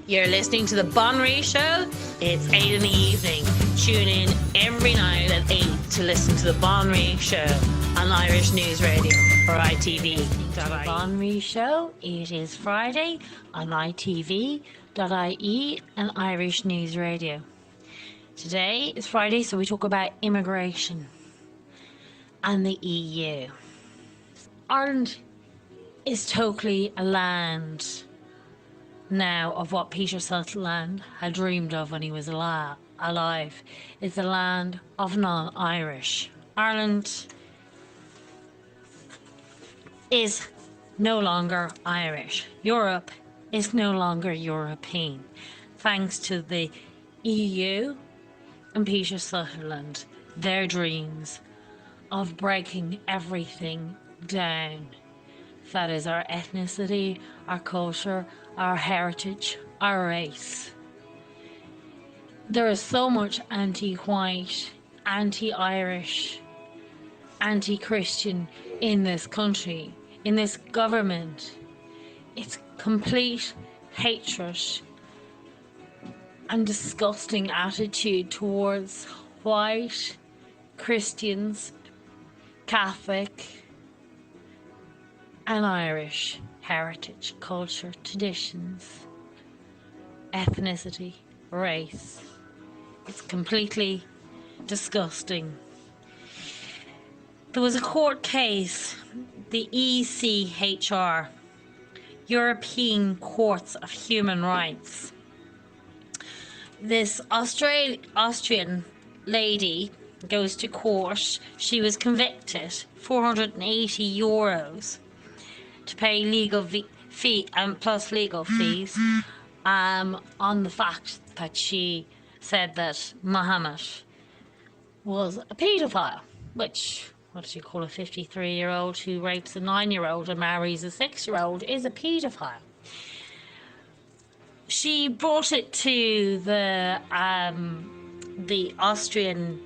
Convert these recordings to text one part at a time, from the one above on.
You're listening to The Bon Marie Show. It's 8 in the evening. Tune in every night at 8 to listen to The Bon Marie Show on Irish News Radio or ITV. The Bon Marie Show. It is Friday on ITV.ie and Irish News Radio. Today is Friday, so we talk about immigration and the EU. Ireland is totally a land now of what Peter Sutherland had dreamed of when he was alive. It's a land of non-Irish. Ireland is no longer Irish. Europe is no longer European, thanks to the EU and Peter Sutherland, their dreams of breaking everything down. That is our ethnicity, our culture, our heritage, our race. There is so much anti-white, anti-Irish, anti-Christian in this country, in this government. It's complete hatred and disgusting attitude towards white, Christians, Catholic, and Irish heritage, culture, traditions, ethnicity, race. It's completely disgusting. There was a court case, the ECHR, European Courts of Human Rights. This Austrian lady goes to court. She was convicted, €480 to pay legal fee plus legal fees on the fact that she said that Mohammed was a pedophile, which, what do you call a 53-year-old who rapes a 9-year-old and marries a 6-year-old is a pedophile. She brought it to the Austrian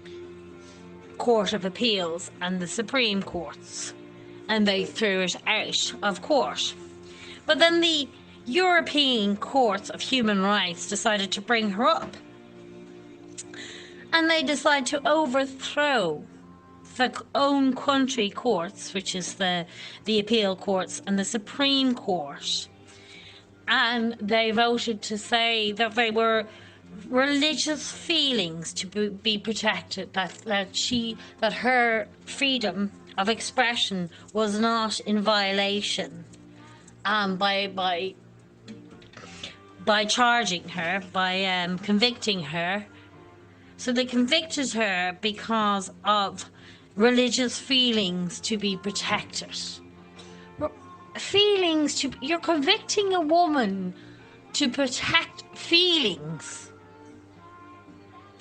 Court of Appeals and the Supreme Courts, and they threw it out of court. But then the European Courts of Human Rights decided to bring her up, and they decided to overthrow the own country courts, which is the appeal courts and the Supreme Court, and they voted to say that they were religious feelings to be protected, that her freedom of expression was not in violation by charging her, by convicting her. So they convicted her because of religious feelings to be protected. You're convicting a woman to protect feelings.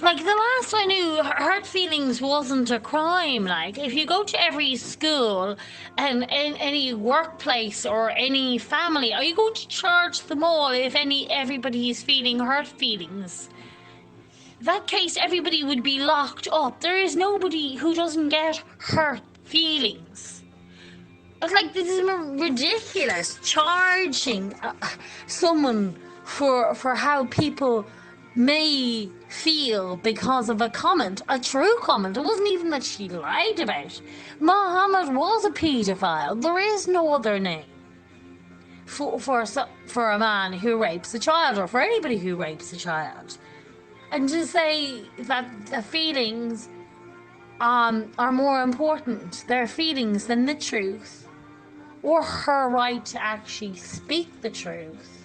Like, the last I knew, hurt feelings wasn't a crime. Like, if you go to every school and any workplace or any family, are you going to charge them all if everybody is feeling hurt feelings? In that case, everybody would be locked up. There is nobody who doesn't get hurt feelings. It's like, this is ridiculous, charging someone for how people may feel because of a comment, a true comment. It wasn't even that she lied about. Mohammed was a paedophile. There is no other name for a man who rapes a child, or for anybody who rapes a child. And to say that the feelings are more important, their feelings, than the truth, or her right to actually speak the truth,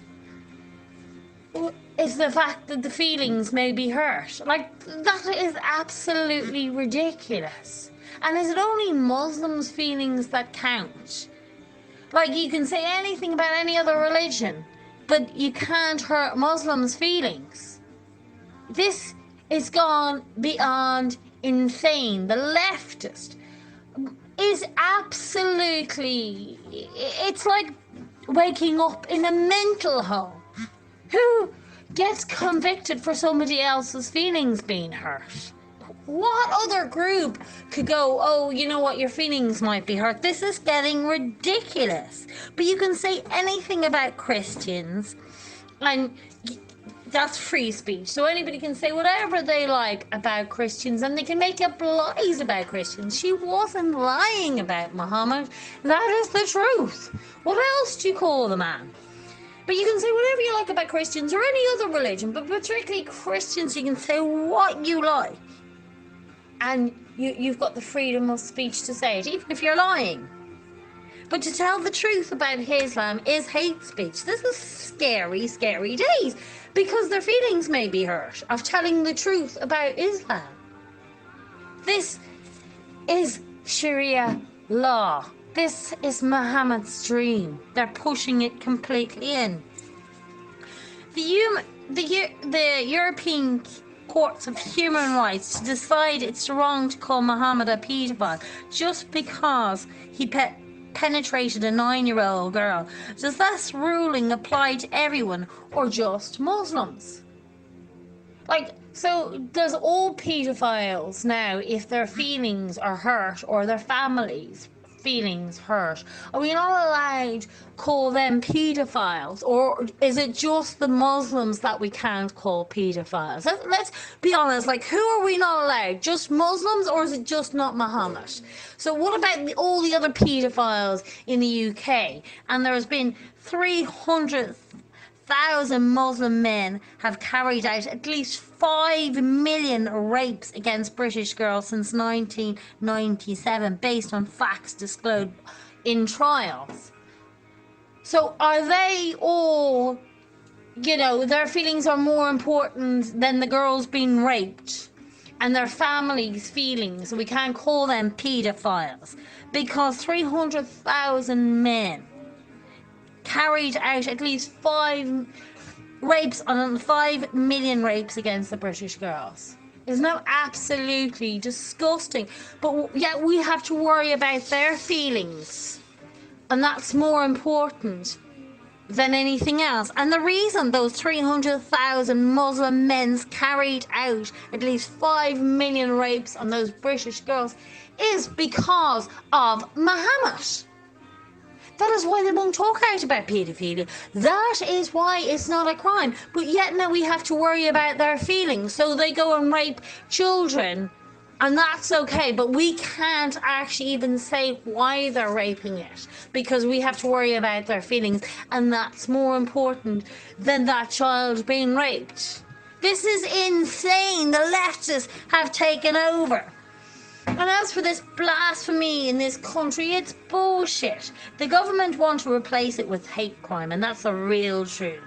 is the fact that the feelings may be hurt. Like, that is absolutely ridiculous. And is it only Muslims' feelings that count? Like, you can say anything about any other religion, but you can't hurt Muslims' feelings. This is gone beyond insane. The leftist is absolutely... It's like waking up in a mental home. Who gets convicted for somebody else's feelings being hurt? What other group could go, oh, you know what, your feelings might be hurt? This is getting ridiculous. But you can say anything about Christians, And that's free speech. So anybody can say whatever they like about Christians, and they can make up lies about Christians. She wasn't lying about Muhammad. That is the truth. What else do you call the man? But you can say whatever you like about Christians or any other religion, but particularly Christians, you can say what you like. And you've got the freedom of speech to say it, even if you're lying. But to tell the truth about Islam is hate speech. This is scary, scary days, because their feelings may be hurt of telling the truth about Islam. This is Sharia law. This is Muhammad's dream. They're pushing it completely in. The European Courts of Human Rights to decide it's wrong to call Muhammad a paedophile just because he penetrated a 9-year-old girl. Does this ruling apply to everyone or just Muslims? So does all paedophiles now, if their feelings are hurt or their families' feelings hurt, are we not allowed to call them paedophiles, or is it just the Muslims that we can't call paedophiles? Let's be honest, who are we not allowed? Just Muslims, or is it just not Muhammad? So what about all the other paedophiles in the UK? And there's been 300,000 Muslim men have carried out at least 5 million rapes against British girls since 1997, based on facts disclosed in trials. So are they all, their feelings are more important than the girls being raped and their families' feelings? We can't call them paedophiles because 300,000 men carried out at least 5 million rapes against the British girls. Isn't that absolutely disgusting? But yet we have to worry about their feelings, and that's more important than anything else. And the reason those 300,000 Muslim men carried out at least 5 million rapes on those British girls is because of Muhammad. That is why they won't talk out about paedophilia. That is why it's not a crime. But yet now we have to worry about their feelings. So they go and rape children, and that's okay. But we can't actually even say why they're raping it, because we have to worry about their feelings. And that's more important than that child being raped. This is insane. The leftists have taken over. And as for this blasphemy in this country, it's bullshit. The government want to replace it with hate crime, and that's the real truth.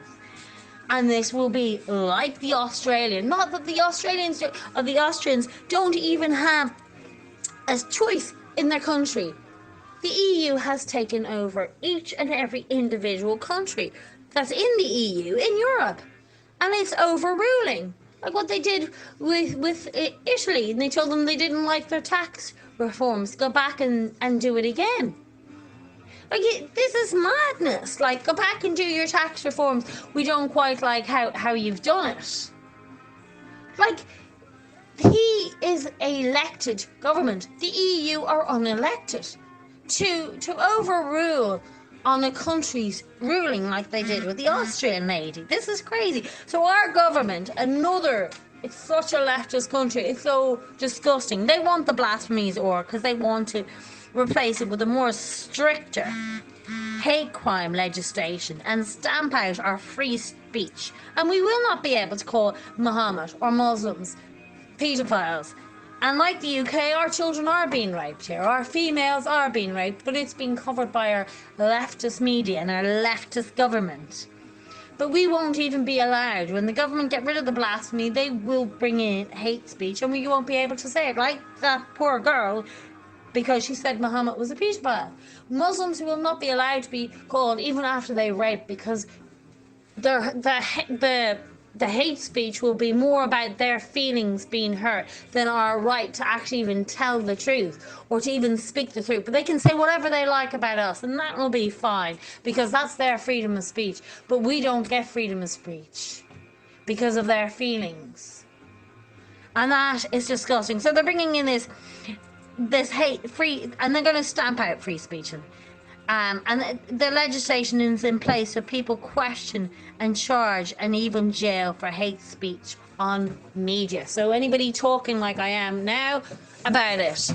And this will be like the Australian. Not that the Australians or the Austrians don't even have a choice in their country. The EU has taken over each and every individual country that's in the EU in Europe, and it's overruling. Like what they did with Italy, and they told them they didn't like their tax reforms. Go back and do it again. This is madness. Go back and do your tax reforms. We don't quite like how you've done it. He is elected government. The EU are unelected. To overrule on a country's ruling like they did with the Austrian lady. This is crazy. So our government, it's such a leftist country, it's so disgusting. They want the blasphemies because they want to replace it with a more stricter hate crime legislation and stamp out our free speech. And we will not be able to call Muhammad or Muslims paedophiles. And like the UK, our children are being raped here. Our females are being raped, but it's being covered by our leftist media and our leftist government. But we won't even be allowed. When the government get rid of the blasphemy, they will bring in hate speech, and we won't be able to say it. Like that poor girl, because she said Muhammad was a pedophile. Muslims will not be allowed to be called even after they rape, because the hate speech will be more about their feelings being hurt than our right to actually even tell the truth or to even speak the truth. But they can say whatever they like about us, and that will be fine, because that's their freedom of speech. But we don't get freedom of speech because of their feelings. And that is disgusting. So they're bringing in this hate free, and they're going to stamp out free speech. And the legislation is in place so people question and charge and even jail for hate speech on media. So anybody talking like I am now about it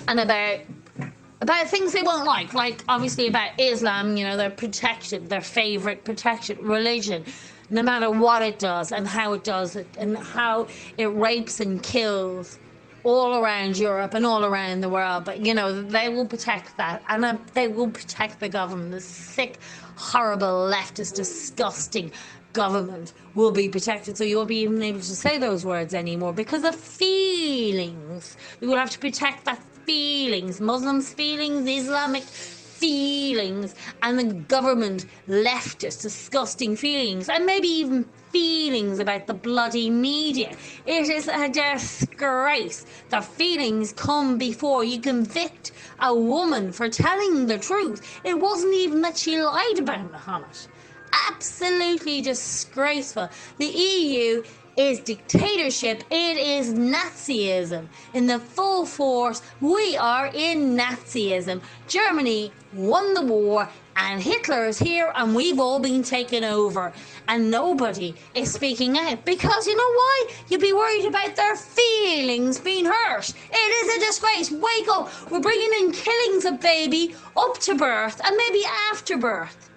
and about things they won't like obviously about Islam, you know, they're protected, their favorite protected religion, no matter what it does and how it does it and how it rapes and kills all around Europe and all around the world. But you know, they will protect that, and they will protect the government. The sick, horrible, leftist, disgusting government will be protected, so you won't be even able to say those words anymore, because the feelings, we will have to protect that feelings, Muslims feelings, Islamic feelings, and the government leftist disgusting feelings, and maybe even feelings about the bloody media. It is a disgrace. The feelings come before you convict a woman for telling the truth. It wasn't even that she lied about Muhammad. Absolutely disgraceful. The EU is dictatorship. It is Nazism in the full force. We are in Nazism. Germany won the war and Hitler is here and we've all been taken over, and nobody is speaking out because you know why? You'd be worried about their feelings being hurt. It is a disgrace. Wake up. We're bringing in killings of baby up to birth and maybe after birth.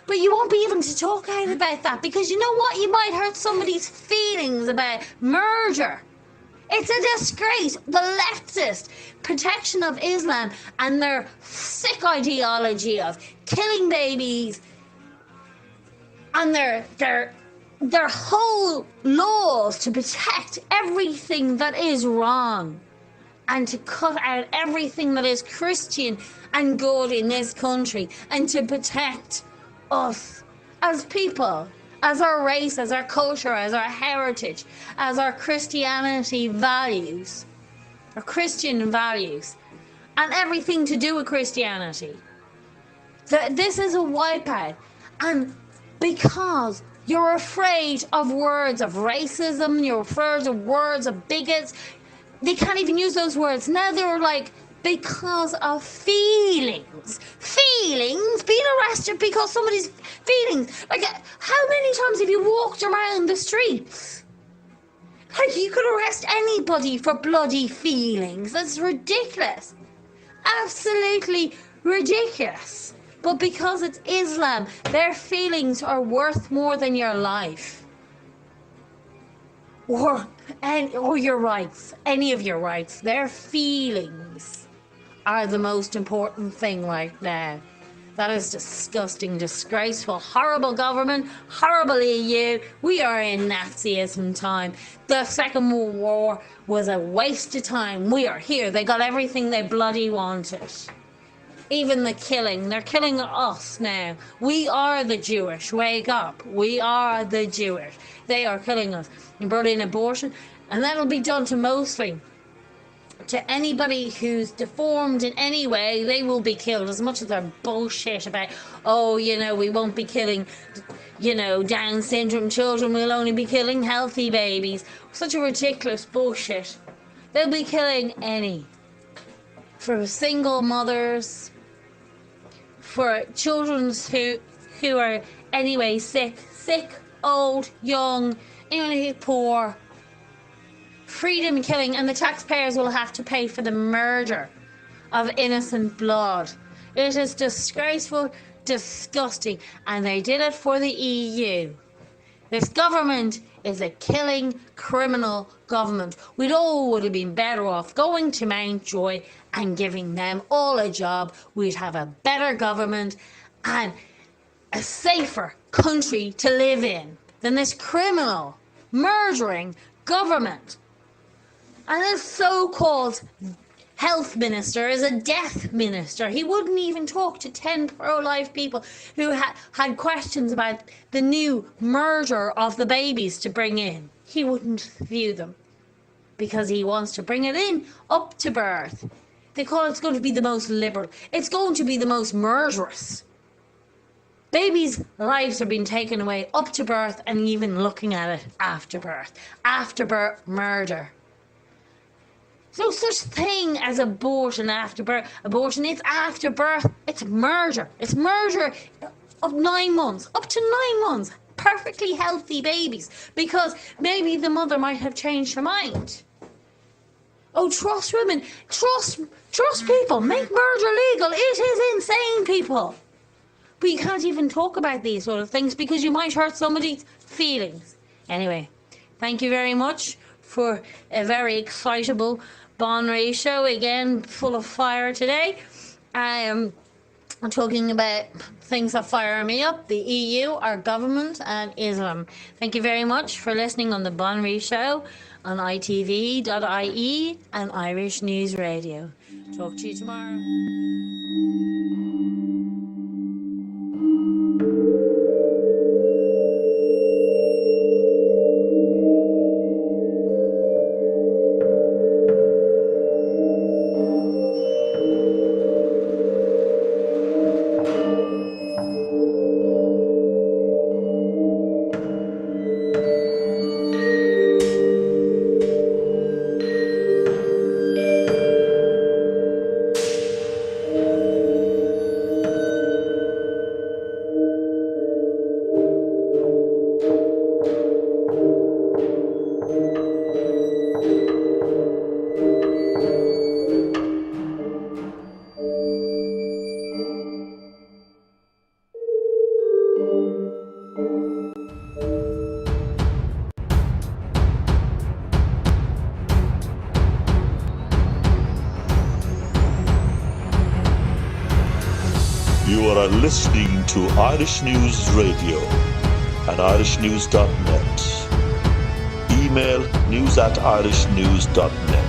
But you won't be able to talk out about that because you know what? You might hurt somebody's feelings about murder. It's a disgrace. The leftist protection of Islam and their sick ideology of killing babies and their whole laws to protect everything that is wrong and to cut out everything that is Christian and good in this country and to protect us as people, as our race, as our culture, as our heritage, as our Christianity values, our Christian values, and everything to do with Christianity. This is a wipeout, and because you're afraid of words of racism, you're afraid of words of bigots, they can't even use those words. Now they're like, because of feelings, being arrested because somebody's feelings. Like, how many times have you walked around the streets? Like, you could arrest anybody for bloody feelings. That's ridiculous. Absolutely ridiculous. But because it's Islam, their feelings are worth more than your life. Or your rights, any of your rights. Their feelings are the most important thing right now. That is disgusting, disgraceful, horrible government, horrible EU. We are in Nazism time. The Second World War was a waste of time. We are here. They got everything they bloody wanted. Even the killing. They're killing us now. We are the Jewish. Wake up. We are the Jewish. They are killing us. You brought in abortion, and that'll be done to mostly to anybody who's deformed in any way. They will be killed, as much as their bullshit about, oh, you know, we won't be killing, you know, Down syndrome children, we'll only be killing healthy babies. Such a ridiculous bullshit. They'll be killing any. For single mothers, for children who are anyway sick, old, young, even poor. Freedom killing, and the taxpayers will have to pay for the murder of innocent blood. It is disgraceful, disgusting, and they did it for the EU. This government is a killing, criminal government. We'd all would have been better off going to Mountjoy and giving them all a job. We'd have a better government and a safer country to live in than this criminal, murdering government. And this so-called health minister is a death minister. He wouldn't even talk to 10 pro-life people who had questions about the new murder of the babies to bring in. He wouldn't view them because he wants to bring it in up to birth. They call it's going to be the most liberal. It's going to be the most murderous. Babies' lives are being taken away up to birth and even looking at it after birth. After birth murder. no such thing as abortion after birth. Abortion is after birth. It's murder. It's murder of 9 months, up to 9 months. Perfectly healthy babies, because maybe the mother might have changed her mind. Oh, trust women. Trust people. Make murder legal. It is insane, people. But you can't even talk about these sort of things because you might hurt somebody's feelings. Anyway, thank you very much for a very excitable Bon Ray show. Again, full of fire today. I am talking about things that fire me up: the EU, our government, and Islam. Thank you very much for listening on the Bon Ray show on ITV.ie and Irish News Radio. Talk to you tomorrow. You are listening to Irish News Radio at irishnews.net. Email news@irishnews.net.